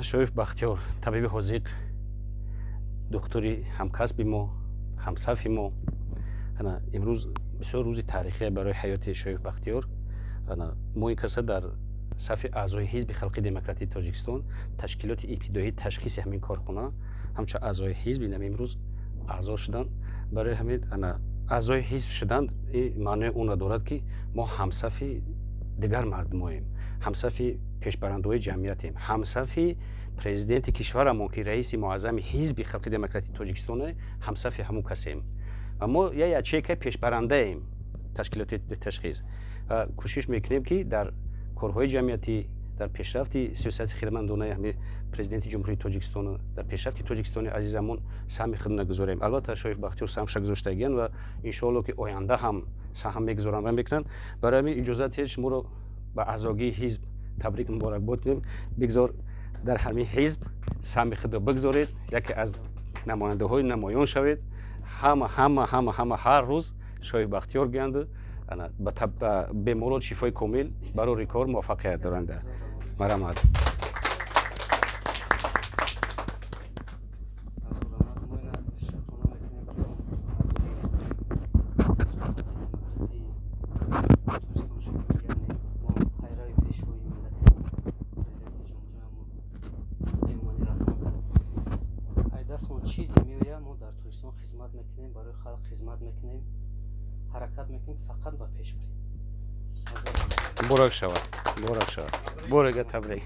шоиф бахтиёр, табиби ҳозиқ, духтури ҳамкасби мо, ҳамсафи мо. имрӯз бисёр рӯзи таърихие барои ҳаёти шоиф бахтиёр. мо ин каса дар сафи аъзои ҳизби халқи демократии Тоҷикистон, ташкилоти ибтидоии ташхиси ҳамин корхона, ҳамчун аъзои ҳизб имрӯз аъзо шуданд. Барои ҳамин аъзои ҳизб шудан маънои он дорад, ки мо ҳамсафи дигар мардумоем, ҳамсафи пешбарандҳои ҷамъиятем, ҳамсафи президенти кишварамон, ки раиси муаззами ҳизби халқи демократии Тоҷикистон, ҳамсафи ҳамун касем. ва мо ячейка пешбарандаем ташкилоти ташхис. кӯшиш мекунем, ки дар корҳои ҷамъиятӣ, дар пешрафти сиёсати хиратмандонаи ҳамин президенти ҷумҳурии Тоҷикистон, дар пешрафти Тоҷикистони азизамон саҳми худ нагузорем. Албатта шоиф бахтиёр саҳмша гузоштагиянд ва иншоалло ки оянда ҳам саҳм мегузоранд ва мекунанд. Барои ҳамин иҷозат ҳеҷ моро ба аъзогии ҳизб табрик муборакбод кунем. бигзор дар ҳамин ҳизб саҳми худро бигзоред, яке аз намояндаҳои намоён шавед. ҳама ҳар рӯз шоиф бахтиёр гӯянд, ба беморон шифои комил, барори кор муваффақият доранда. марамад. дастмон чизе меояд, мо дар Тоҷикистон хизмат мекунем, барои халқ хизмат мекунем, ҳаракат мекунем, фақат ба пеш барем. Муборак шавад. Борака табрик.